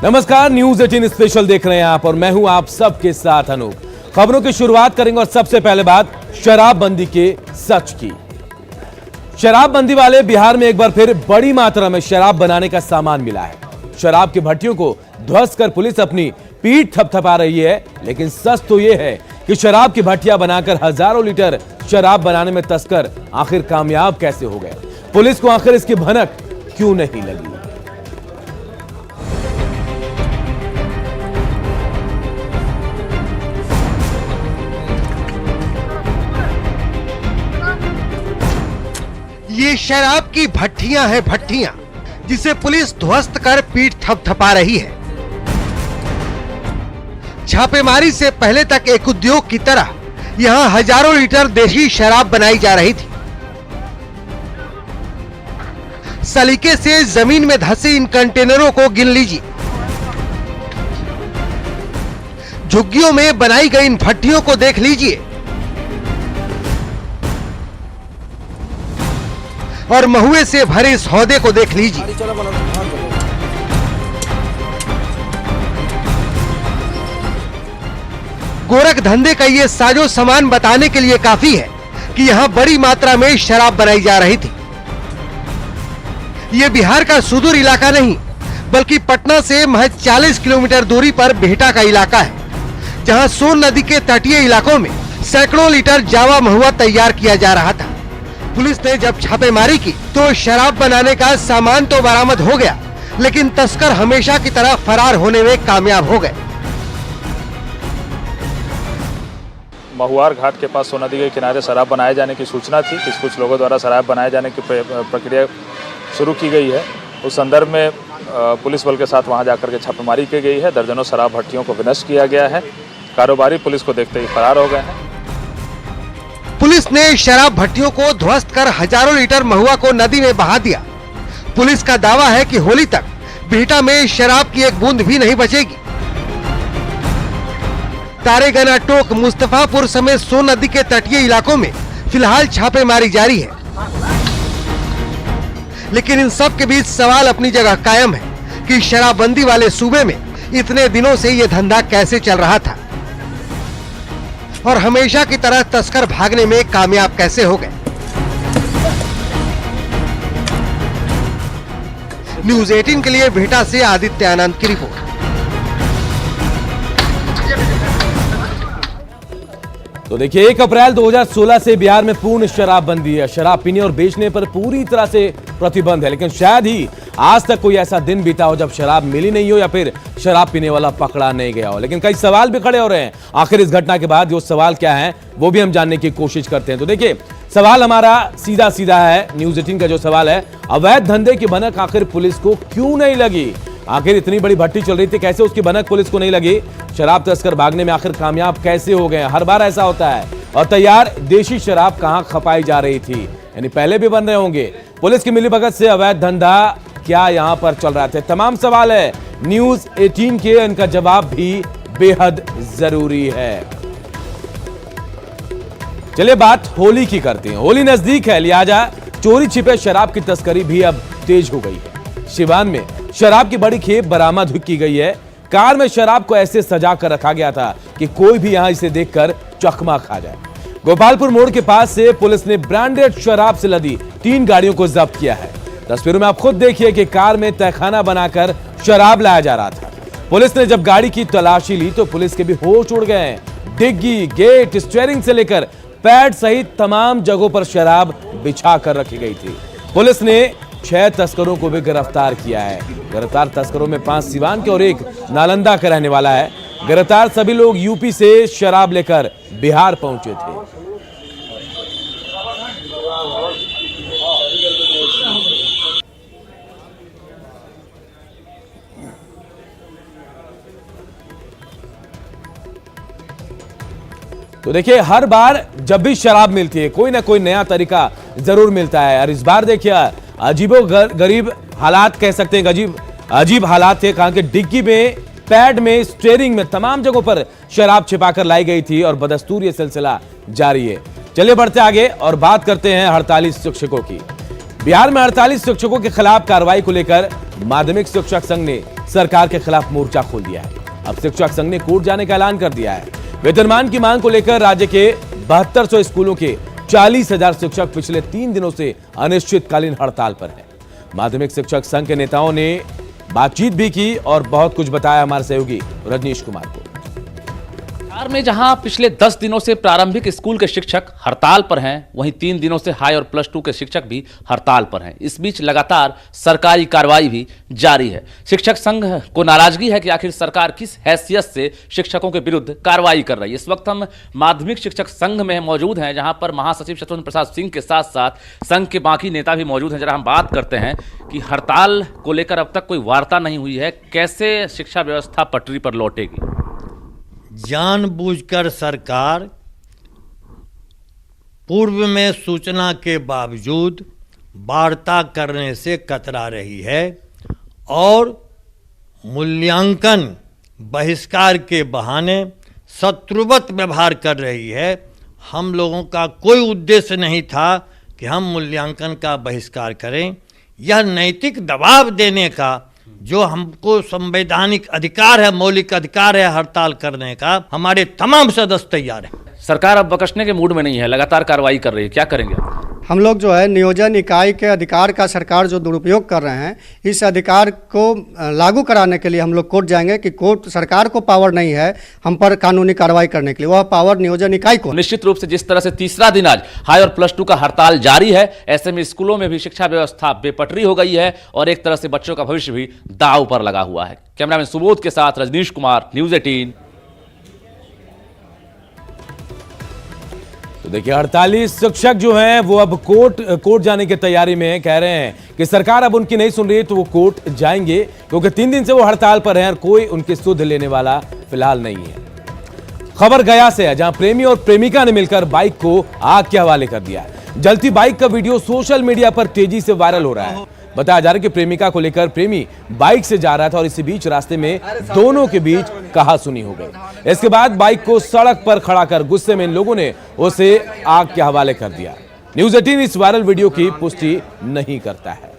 नमस्कार, news 18 special देख रहे हैं आप और मैं हूं आप सबके साथ अनूप। खबरों की शुरुआत करेंगे और सबसे पहले बात शराबबंदी के सच की। शराबबंदी वाले बिहार में एक बार फिर बड़ी मात्रा में शराब बनाने का सामान मिला है। शराब की भट्टियों को ध्वस्त कर पुलिस अपनी पीठ थपथपा रही है, लेकिन सच तो यह है कि शराब की भट्टियां बनाकर हजारों लीटर शराब बनाने में तस्कर आखिर कामयाब कैसे हो गए। पुलिस को आखिर इसकी भनक क्यों नहीं लगी। ये शराब की भट्टियां हैं, भट्टियां जिसे पुलिस ध्वस्त कर पीठ थपथपा रही है। छापेमारी से पहले तक एक उद्योग की तरह यहां हजारों लीटर देशी शराब बनाई जा रही थी। सलीके से जमीन में धंसे इन कंटेनरों को गिन लीजिए। झुग्गियों में बनाई गई इन भट्टियों को देख लीजिए और महुए से भरे इस हौदे को देख लीजिए। गोरख धंधे का ये साजो सामान बताने के लिए काफी है कि यहां बड़ी मात्रा में शराब बनाई जा रही थी। ये बिहार का सुदूर इलाका नहीं, बल्कि पटना से महज 40 किलोमीटर दूरी पर बिहटा का इलाका है, जहां सोन नदी के तटीय इलाकों में सैकड़ों लीटर जावा महुआ तैयार किया जा रहा था। पुलिस ने जब छापेमारी की तो शराब बनाने का सामान तो बरामद हो गया, लेकिन तस्कर हमेशा की तरह फरार होने में कामयाब हो गए। महुआर घाट के पास सोन नदी के किनारे शराब बनाए जाने की सूचना थी कि कुछ लोगों द्वारा शराब बनाए जाने की प्रक्रिया शुरू की गई है। उस संदर्भ में पुलिस बल के साथ वहां जाकर के छापेमारी की गई है। दर्जनों शराब भट्टियों को विनष्ट किया गया है। कारोबारी पुलिस को देखते ही फरार हो गए हैं। पुलिस ने शराब भट्टियों को ध्वस्त कर हजारों लीटर महुआ को नदी में बहा दिया। पुलिस का दावा है कि होली तक बिहटा में शराब की एक बूंद भी नहीं बचेगी। तारेगना, टोक, मुस्तफापुर समेत सोन नदी के तटीय इलाकों में फिलहाल छापेमारी जारी है, लेकिन इन सब के बीच सवाल अपनी जगह कायम है कि शराबबंदी वाले सूबे में इतने दिनों से ये धंधा कैसे चल रहा था और हमेशा की तरह तस्कर भागने में कामयाब कैसे हो गए। न्यूज 18 के लिए बिहटा से आदित्य आनंद की रिपोर्ट। तो देखिए, 1 अप्रैल 2016 से बिहार में पूर्ण शराबबंदी है। शराब पीने और बेचने पर पूरी तरह से प्रतिबंध है, लेकिन शायद ही आज तक कोई ऐसा दिन बीता हो जब शराब मिली नहीं हो या फिर शराब पीने वाला पकड़ा नहीं गया हो। लेकिन कई सवाल भी खड़े हो रहे हैं। आखिर इस घटना के बाद वो सवाल क्या है, वो भी हम जानने की कोशिश करते हैं। तो देखिए, सवाल हमारा सीधा सीधा है। न्यूज 18 का जो सवाल है, अवैध धंधे की भनक आखिर पुलिस को क्यों नहीं लगी। आखिर इतनी बड़ी भट्टी चल रही थी, कैसे उसकी भनक पुलिस को नहीं लगी। शराब तस्कर भागने में आखिर कामयाब कैसे हो गए। हर बार ऐसा होता है। और तैयार देशी शराब कहां खपाई जा रही थी, यानी पहले भी बन रहे होंगे। पुलिस की मिलीभगत से अवैध धंधा क्या यहां पर चल रहा था। तमाम सवाल है न्यूज 18 के, इनका जवाब भी बेहद जरूरी है। चलिए बात होली की करते हैं। होली नजदीक है, लिहाजा चोरी छिपे शराब की तस्करी भी अब तेज हो गई है। सिवान में शराब की बड़ी खेप बरामद की गई है। कार में शराब को ऐसे सजा कर रखा गया था कि कोई भी यहां इसे देखकर चकमा खा जाए। गोपालपुर मोड़ के पास से पुलिस ने ब्रांडेड शराब से लदी 3 गाड़ियों को जब्त किया है। तस्वीरों में आप खुद देखिए कि कार में तहखाना बनाकर शराब लाया जा रहा था। पुलिस ने जब गाड़ी की तलाशी ली तो पुलिस के भी होश उड़ गए। डिग्गी, गेट, स्टीयरिंग से लेकर पैड सहित तमाम जगहों पर शराब बिछा कर रखी गई थी। पुलिस ने 6 तस्करों को भी गिरफ्तार किया है। गिरफ्तार तस्करों में 5 सिवान के और 1 नालंदा का रहने वाला है। गिरफ्तार सभी लोग यूपी से शराब लेकर बिहार पहुंचे थे। तो देखिए, हर बार जब भी शराब मिलती है कोई ना कोई नया तरीका जरूर मिलता है। और इस बार देखिए, अजीबो गरीब हालात कह सकते हैं, अजीब हालात थे। कहा कि डिग्गी में, पैड में, स्टीयरिंग में तमाम जगहों पर शराब छिपाकर लाई गई थी और बदस्तूर ये सिलसिला जारी है। चलिए बढ़ते आगे और बात करते हैं हड़ताली शिक्षकों की। बिहार में 48 शिक्षकों के खिलाफ कार्रवाई को लेकर माध्यमिक शिक्षक संघ ने सरकार के खिलाफ मोर्चा खोल दिया है। अब शिक्षक संघ ने कोर्ट जाने का ऐलान कर दिया है। वेतनमान की मांग को लेकर राज्य के 7200 स्कूलों के 40,000 शिक्षक पिछले 3 दिनों से अनिश्चितकालीन हड़ताल पर हैं। माध्यमिक शिक्षक संघ के नेताओं ने बातचीत भी की और बहुत कुछ बताया हमारे सहयोगी रजनीश कुमार को। बिहार में जहां पिछले 10 दिनों से प्रारंभिक स्कूल के शिक्षक हड़ताल पर हैं, वहीं 3 दिनों से हाई और प्लस 2 के शिक्षक भी हड़ताल पर हैं। इस बीच लगातार सरकारी कार्रवाई भी जारी है। शिक्षक संघ को नाराजगी है कि आखिर सरकार किस हैसियत से शिक्षकों के विरुद्ध कार्रवाई कर रही है। इस वक्त हम माध्यमिक शिक्षक संघ में मौजूद हैं, जहां पर महासचिव शत्रुघ्न प्रसाद सिंह के साथ साथ संघ के बाकी नेता भी मौजूद हैं। जरा हम बात करते हैं कि हड़ताल को लेकर अब तक कोई वार्ता नहीं हुई है, कैसे शिक्षा व्यवस्था पटरी पर लौटेगी? जानबूझकर सरकार पूर्व में सूचना के बावजूद वार्ता करने से कतरा रही है और मूल्यांकन बहिष्कार के बहाने शत्रुवत व्यवहार कर रही है। हम लोगों का कोई उद्देश्य नहीं था कि हम मूल्यांकन का बहिष्कार करें। यह नैतिक दबाव देने का जो हमको संवैधानिक अधिकार है, मौलिक अधिकार है हड़ताल करने का, हमारे तमाम सदस्य तैयार हैं। सरकार अब बकसने के मूड में नहीं है, लगातार कार्रवाई कर रही है, क्या करेंगे? हम लोग जो है नियोजन इकाई के अधिकार का सरकार जो दुरुपयोग कर रहे हैं, इस अधिकार को लागू कराने के लिए हम लोग कोर्ट जाएंगे कि कोर्ट सरकार को पावर नहीं है हम पर कानूनी कार्रवाई करने के लिए, वह पावर नियोजन इकाई को। निश्चित रूप से जिस तरह से तीसरा दिन आज हाई और प्लस 2 का हड़ताल जारी है, ऐसे में स्कूलों में भी शिक्षा व्यवस्था बेपटरी हो गई है और एक तरह से बच्चों का भविष्य भी दांव पर लगा हुआ है। कैमरामैन सुबोध के साथ रजनीश कुमार, न्यूज़ 18। तो देखिए 48 शिक्षक जो हैं वो अब कोर्ट जाने की तैयारी में कह रहे हैं कि सरकार अब उनकी नहीं सुन रही तो वो कोर्ट जाएंगे, क्योंकि 3 दिन से वो हड़ताल पर हैं और कोई उनकी सुध लेने वाला फिलहाल नहीं है। खबर गया से है, जहां प्रेमी और प्रेमिका ने मिलकर बाइक को आग के हवाले कर दिया। जलती बाइक का वीडियो सोशल मीडिया पर तेजी से वायरल हो रहा है। बताया जा रहा है कि प्रेमिका को लेकर प्रेमी बाइक से जा रहा था और इसी बीच रास्ते में दोनों के बीच कहासुनी हो गई। इसके बाद बाइक को सड़क पर खड़ा कर गुस्से में इन लोगों ने उसे आग के हवाले कर दिया। न्यूज़ 18 इस वायरल वीडियो की पुष्टि नहीं करता है।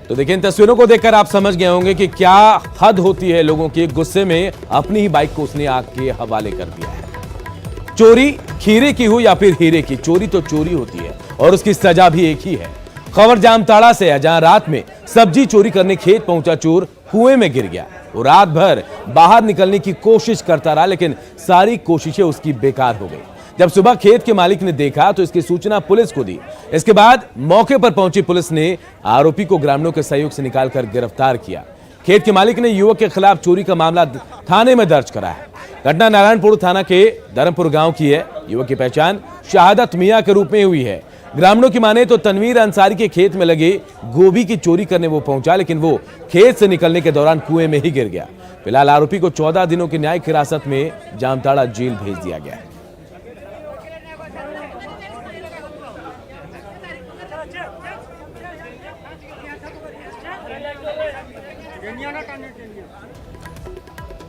तो देखिए इन तस्वीरों को देखकर आप समझ गए होंगे कि क्या हद होती है लोगों के गुस्से में। अपनी ही बाइक को उसने आग के हवाले कर दिया है। चोरी खीरे की हो या फिर हीरे की, चोरी तो चोरी होती है और उसकी सजा भी एक ही है। खबर जामताड़ा से है, जहां रात में सब्जी चोरी करने खेत पहुंचा चोर कुएं में गिर गया। वो रात भर बाहर निकलने की कोशिश करता रहा, लेकिन सारी कोशिशें उसकी बेकार हो गई। जब सुबह खेत के मालिक ने देखा तो इसकी सूचना पुलिस को दी। इसके बाद मौके पर पहुंची पुलिस ने आरोपी को ग्रामीणों के सहयोग से निकालकर गिरफ्तार किया। खेत के मालिक ने युवक के खिलाफ चोरी का मामला थाने में दर्ज करा है। घटना नारायणपुर थाना के धर्मपुर गांव की है। युवक की पहचान शहादत मियां के रूप में हुई है। ग्रामीणों की माने तो तनवीर अंसारी के खेत में लगे गोभी की चोरी करने वो पहुंचा, लेकिन वो खेत से निकलने के दौरान कुएं में ही गिर गया। फिलहाल आरोपी को 14 दिनों की न्यायिक हिरासत में जामताड़ा जेल भेज दिया गया है।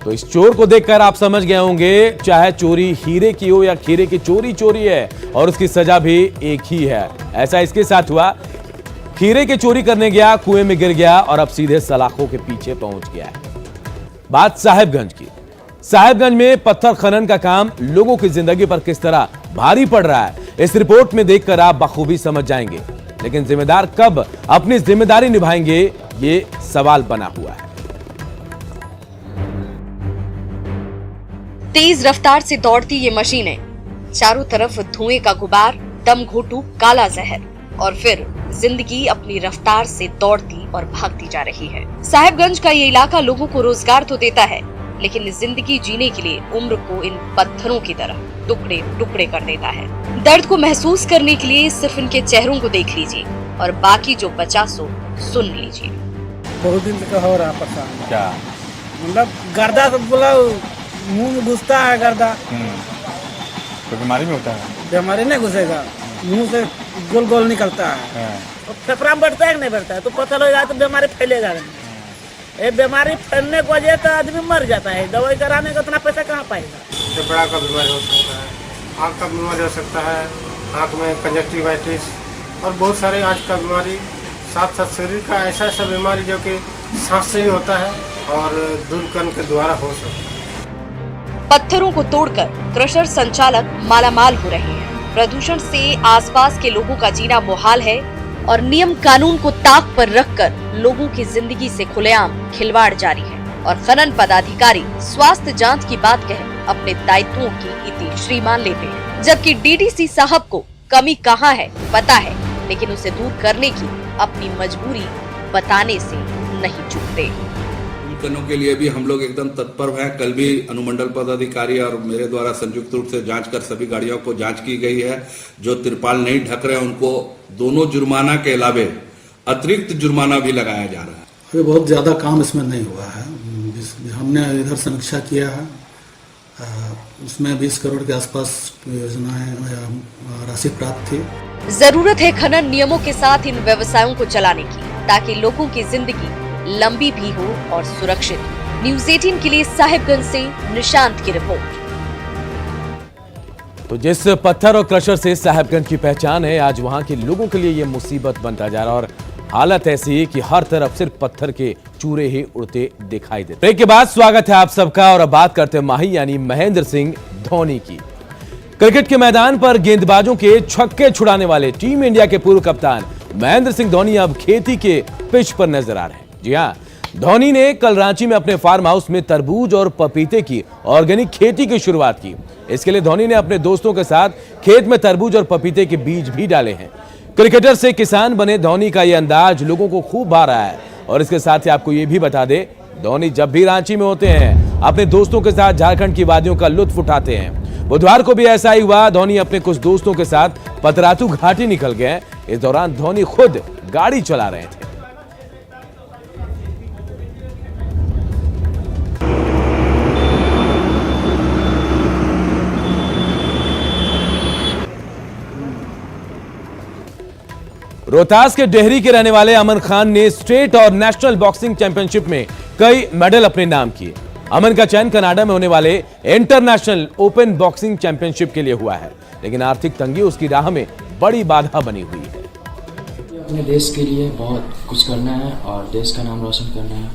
तो इस चोर को देखकर आप समझ गए होंगे, चाहे चोरी हीरे की हो या खीरे की, चोरी चोरी है और उसकी सजा भी एक ही है। ऐसा इसके साथ हुआ, खीरे की चोरी करने गया, कुएं में गिर गया और अब सीधे सलाखों के पीछे पहुंच गया है। बात साहिबगंज की। साहिबगंज में पत्थर खनन का काम लोगों की जिंदगी पर किस तरह भारी पड़ रहा है, इस रिपोर्ट में देखकर आप बखूबी समझ जाएंगे। लेकिन जिम्मेदार कब अपनी जिम्मेदारी निभाएंगे, ये सवाल बना हुआ है। तेज रफ्तार से दौड़ती ये मशीनें, चारों तरफ धुएं का गुबार, दम घोटू काला जहर और फिर जिंदगी अपनी रफ्तार से दौड़ती और भागती जा रही है। साहिबगंज का ये इलाका लोगों को रोजगार तो देता है, लेकिन जिंदगी जीने के लिए उम्र को इन पत्थरों की तरह टुकड़े टुकड़े कर देता है। दर्द को महसूस करने के लिए सिर्फ इनके चेहरों को देख लीजिए और बाकी जो बचा सो सुन लीजिए। बहुत दिन से हो रहा परेशान। क्या मतलब गर्दा तो बोला मुंह में घुसता है गर्दा, तो बीमारी में होता है। बीमारी नहीं घुसेगा, मुंह से गोल गोल निकलता है। तो फेफड़ा में बढ़ता है कि नहीं बढ़ता है, तो पता लगेगा तो बीमारी फैलेगा। ये बीमारी फैलने की वजह तो आदमी मर जाता है, दवाई कराने का उतना पैसा कहाँ पाएगा। फेफड़ा का बीमारी हो सकता है, आँख का बीमारी हो सकता है, आँख में कंजक्टिवाइटिस और बहुत सारे आँख का बीमारी, साथ साथ शरीर का ऐसा ऐसा बीमारी जो कि सांस से ही होता है और धूम्रपान के द्वारा हो सकता है। पत्थरों को तोड़कर क्रशर संचालक मालामाल हो रहे हैं। प्रदूषण से आसपास के लोगों का जीना मुहाल है और नियम कानून को ताक पर रखकर लोगों की जिंदगी से खुलेआम खिलवाड़ जारी है। और खनन पदाधिकारी स्वास्थ्य जांच की बात कह अपने दायित्वों की इति मान लेते हैं, जबकि डीडीसी साहब को कमी कहाँ है पता है, लेकिन उसे दूर करने की अपनी मजबूरी बताने से नहीं चूकते। करने के लिए भी हम लोग एकदम तत्पर हैं। कल भी अनुमंडल पदाधिकारी और मेरे द्वारा संयुक्त रूप से जांच कर सभी गाड़ियों को जांच की गई है। जो तिरपाल नहीं ढक रहे हैं उनको दोनों जुर्माना के अलावे अतिरिक्त जुर्माना भी लगाया जा रहा है। अभी बहुत ज़्यादा काम इसमें नहीं हुआ है। हमने इधर समीक्षा किया है, उसमें 20 करोड़ के आसपास योजनाएं राशि प्राप्त थी। जरूरत है खनन नियमों के साथ इन व्यवसायों को चलाने की, ताकि लोगों की जिंदगी लंबी भी हो और सुरक्षित। न्यूज़ 18 के लिए साहिबगंज से निशांत की रिपोर्ट। तो जिस पत्थर और क्रशर से साहिबगंज की पहचान है, आज वहां के लोगों के लिए ये मुसीबत बनता जा रहा है और हालत ऐसी है कि हर तरफ सिर्फ पत्थर के चूरे ही उड़ते दिखाई देते। ब्रेक के बाद स्वागत है आप सबका और अब बात करते हैं माही यानी महेंद्र सिंह धोनी की। क्रिकेट के मैदान पर गेंदबाजों के छक्के छुड़ाने वाले टीम इंडिया के पूर्व कप्तान महेंद्र सिंह धोनी अब खेती के पिच पर नजर आ रहे हैं। जी हाँ, धोनी ने कल रांची में अपने फार्म हाउस में तरबूज और पपीते की ऑर्गेनिक खेती की शुरुआत की। इसके लिए धोनी ने अपने दोस्तों के साथ खेत में तरबूज और पपीते के बीज भी डाले हैं। क्रिकेटर से किसान बने धोनी का यह अंदाज लोगों को खूब भा रहा है। और इसके साथ ही आपको यह भी बता दे, धोनी जब भी रांची में होते हैं अपने दोस्तों के साथ झारखंड की वादियों का लुत्फ उठाते हैं। बुधवार को भी ऐसा ही हुआ। धोनी अपने कुछ दोस्तों के साथ पतरातू घाटी निकल गए। इस दौरान धोनी खुद गाड़ी चला रहे थे। रोहतास के डेहरी के रहने वाले अमन खान ने स्टेट और नेशनल बॉक्सिंग चैंपियनशिप में कई मेडल अपने नाम किए। अमन का चयन कनाडा में होने वाले इंटरनेशनल ओपन बॉक्सिंग चैंपियनशिप के लिए हुआ है, लेकिन आर्थिक तंगी उसकी राह में बड़ी बाधा बनी हुई है। अपने देश के लिए बहुत कुछ करना है और देश का नाम रोशन करना है।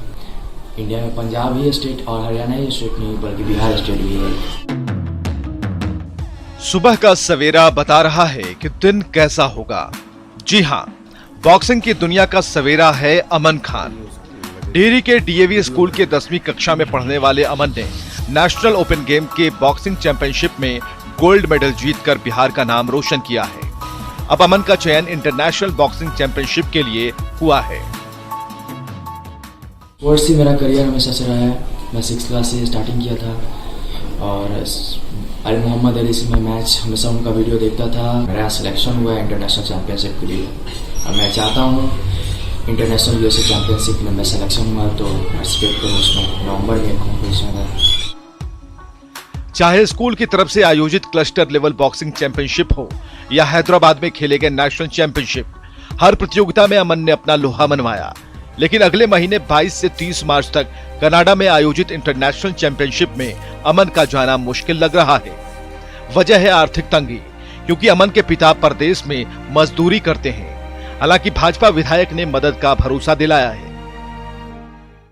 इंडिया में पंजाब ही स्टेट और हरियाणा ही स्टेट नहीं बल्कि बिहार स्टेट भी है। सुबह का सवेरा बता रहा है कि दिन कैसा होगा। जी हां, बॉक्सिंग की दुनिया का सवेरा है अमन खान। डेहरी के डीएवी स्कूल के 10वीं कक्षा में पढ़ने वाले अमन ने नेशनल ओपन गेम के बॉक्सिंग चैंपियनशिप में गोल्ड मेडल जीतकर बिहार का नाम रोशन किया है। अब अमन का चयन इंटरनेशनल बॉक्सिंग चैंपियनशिप के लिए हुआ है। स्पोर्ट्स ही मेरा करियर हमेशा से रहा है। मैं 6th क्लास से स्टार्टिंग किया था और अली मोहम्मद अली से मैं मैच हमेशा उनका वीडियो देखता था। मेरा सिलेक्शन हुआ है इंटरनेशनल चैंपियनशिप के लिए। अब मैं चाहता हूँ इंटरनेशनल यूएसए चैंपियनशिप में मैं सिलेक्शन हुआ तो पार्टिसिपेट करूँ उसमें। नवंबर में कॉम्पिटिशन है। चाहे स्कूल की तरफ से आयोजित क्लस्टर लेवल बॉक्सिंग चैंपियनशिप हो या हैदराबाद में खेले गए नेशनल चैंपियनशिप, हर प्रतियोगिता में अमन ने अपना लोहा मनवाया। लेकिन अगले महीने 22 से 30 मार्च तक कनाडा में आयोजित इंटरनेशनल चैंपियनशिप में अमन का जाना मुश्किल लग रहा है। वजह है आर्थिक तंगी, क्योंकि अमन के पिता परदेश में मजदूरी करते हैं। हालांकि भाजपा विधायक ने मदद का भरोसा दिलाया है।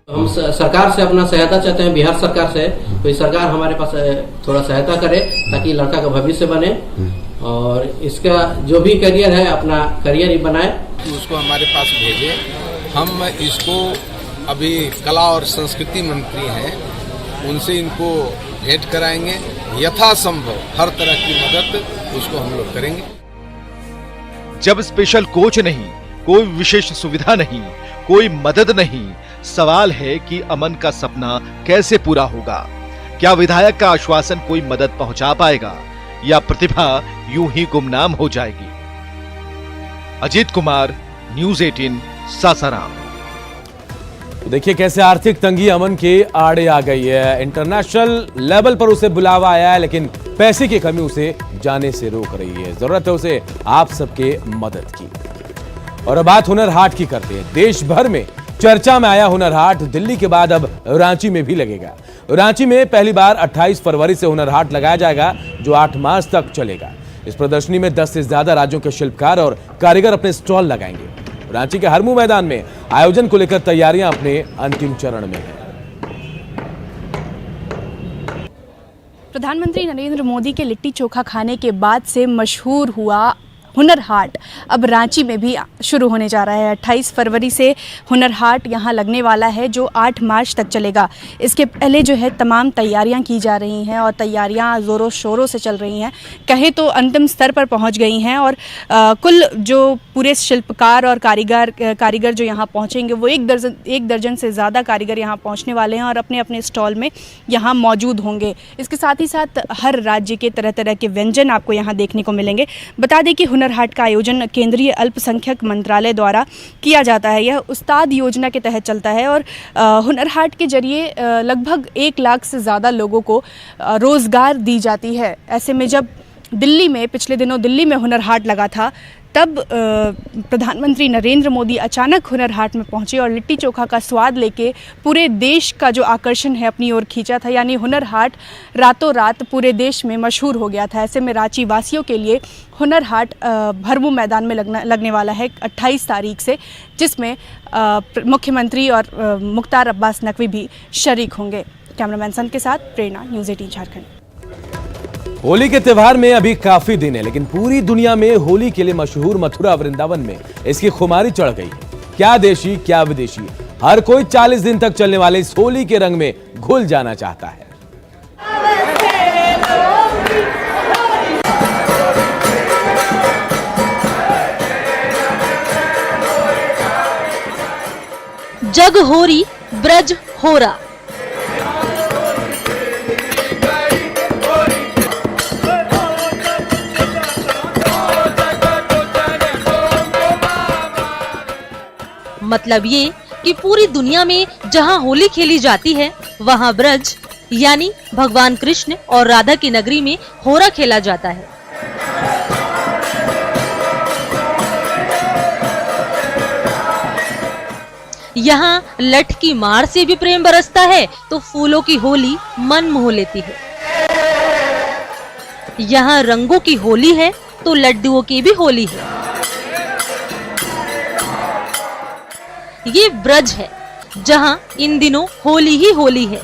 हम सरकार से अपना सहायता चाहते हैं, बिहार सरकार से। तो सरकार हमारे पास थोड़ा सहायता करे ताकि लड़का का भविष्य बने और इसका जो भी करियर है अपना करियर ही बनाए। उसको हमारे पास भेजे। हम इसको अभी कला और संस्कृति मंत्री हैं, उनसे इनको भेंट कराएंगे। यथासंभव हर तरह की मदद उसको हम लोग करेंगे। जब स्पेशल कोच नहीं, कोई विशेष सुविधा नहीं, कोई मदद नहीं, सवाल है कि अमन का सपना कैसे पूरा होगा। क्या विधायक का आश्वासन कोई मदद पहुंचा पाएगा या प्रतिभा यूं ही गुमनाम हो जाएगी? अजीत कुमार, न्यूज़ 18, सासाराम। तो देखिए कैसे आर्थिक तंगी अमन के आड़े आ गई है। इंटरनेशनल लेवल पर उसे बुलावा आया है, लेकिन पैसे की कमी उसे जाने से रोक रही है। जरूरत है उसे आप सबके मदद की। और अब बात हुनर हाट की करते हैं। देश भर में चर्चा में आया हुनर हाट दिल्ली के बाद अब रांची में भी लगेगा। रांची में पहली बार 28 फरवरी से हुनर हाट लगाया जाएगा, जो 8 मार्च तक चलेगा। इस प्रदर्शनी में 10 से ज्यादा राज्यों के शिल्पकार और कारीगर अपने स्टॉल लगाएंगे। रांची के हरमू मैदान में आयोजन को लेकर तैयारियां अपने अंतिम चरण में हैं। प्रधानमंत्री नरेंद्र मोदी के लिट्टी चोखा खाने के बाद से मशहूर हुआ हुनर हाट अब रांची में भी शुरू होने जा रहा है। 28 फरवरी से हुनर हाट यहाँ लगने वाला है, जो 8 मार्च तक चलेगा। इसके पहले जो है तमाम तैयारियां की जा रही हैं और तैयारियां ज़ोरों शोरों से चल रही हैं, कहें तो अंतिम स्तर पर पहुंच गई हैं। और कुल जो पूरे शिल्पकार और कारीगर जो यहाँ पहुँचेंगे वो एक दर्जन से ज़्यादा कारीगर यहाँ पहुँचने वाले हैं और अपने अपने स्टॉल में यहाँ मौजूद होंगे। इसके साथ ही साथ हर राज्य के तरह तरह के व्यंजन आपको यहाँ देखने को मिलेंगे। बता दें कि हुनर हाट का आयोजन केंद्रीय अल्पसंख्यक मंत्रालय द्वारा किया जाता है। यह उस्ताद योजना के तहत चलता है और हुनर हाट के जरिए लगभग 1 लाख से ज़्यादा लोगों को रोज़गार दी जाती है। ऐसे में जब दिल्ली में पिछले दिनों दिल्ली में हुनर हाट लगा था, तब प्रधानमंत्री नरेंद्र मोदी अचानक हुनर हाट में पहुंचे और लिट्टी चोखा का स्वाद लेके पूरे देश का जो आकर्षण है अपनी ओर खींचा था। यानी हुनर हाट रातों रात पूरे देश में मशहूर हो गया था। ऐसे में रांची वासियों के लिए हुनर हाट भरमू मैदान में लगने वाला है 28 तारीख से, जिसमें मुख्यमंत्री और मुख्तार अब्बास नकवी भी शरीक होंगे। कैमरामैन सन के साथ प्रेरणा, न्यूज़ 18 झारखंड। होली के त्योहार में अभी काफी दिन है, लेकिन पूरी दुनिया में होली के लिए मशहूर मथुरा वृंदावन में इसकी खुमारी चढ़ गई है। क्या देशी क्या विदेशी, हर कोई 40 दिन तक चलने वाले इस होली के रंग में घुल जाना चाहता है। जग होरी ब्रज होरा, मतलब ये कि पूरी दुनिया में जहां होली खेली जाती है, वहां ब्रज यानी भगवान कृष्ण और राधा की नगरी में होरा खेला जाता है। यहाँ लठ की मार से भी प्रेम बरसता है, तो फूलों की होली मन मोह लेती है। यहाँ रंगों की होली है, तो लड्डुओं की भी होली है। ये ब्रज है, जहां इन दिनों होली ही होली है।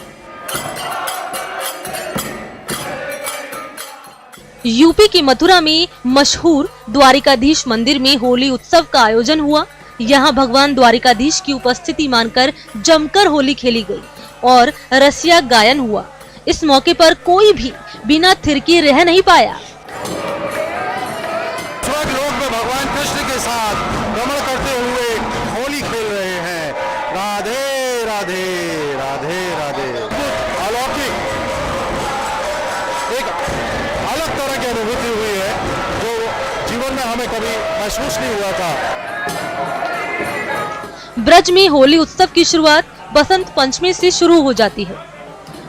यूपी की मथुरा में मशहूर द्वारिकाधीश मंदिर में होली उत्सव का आयोजन हुआ। यहां भगवान द्वारिकाधीश की उपस्थिति मानकर जमकर होली खेली गई और रसिया गायन हुआ। इस मौके पर कोई भी बिना थिरके रह नहीं पाया। स्वर्गलोक में भगवान कृष्ण के साथ रमण करते हुए होली खेल रहे हैं। राधे राधे राधे राधे। अलौकिक एक अलग तरह की अनुभूति हुई है, जो जीवन में हमें कभी महसूस नहीं हुआ था। ब्रज में होली उत्सव की शुरुआत बसंत पंचमी से शुरू हो जाती है।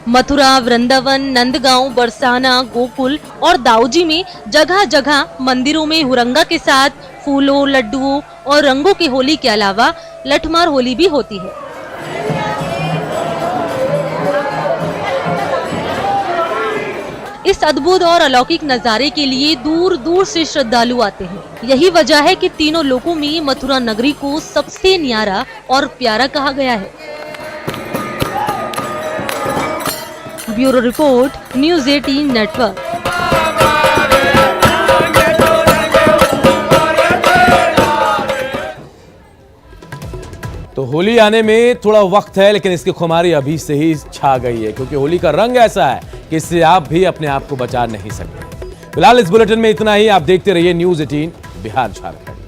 मथुरा, वृंदावन, नंदगांव, बरसाना, गोकुल और दाऊजी में जगह जगह मंदिरों में हुरंगा के साथ फूलों, लड्डुओं और रंगों की होली के अलावा लठमार होली भी होती है। इस अद्भुत और अलौकिक नजारे के लिए दूर दूर से श्रद्धालु आते हैं। यही वजह है कि तीनों लोकों में मथुरा नगरी को सबसे न्यारा और प्यारा कहा गया है। Bureau report, news 18 network. तो होली आने में थोड़ा वक्त है, लेकिन इसकी खुमारी अभी से ही छा गई है, क्योंकि होली का रंग ऐसा है कि इससे आप भी अपने आप को बचा नहीं सकते। फिलहाल इस बुलेटिन में इतना ही। आप देखते रहिए न्यूज़ 18 बिहार झारखंड।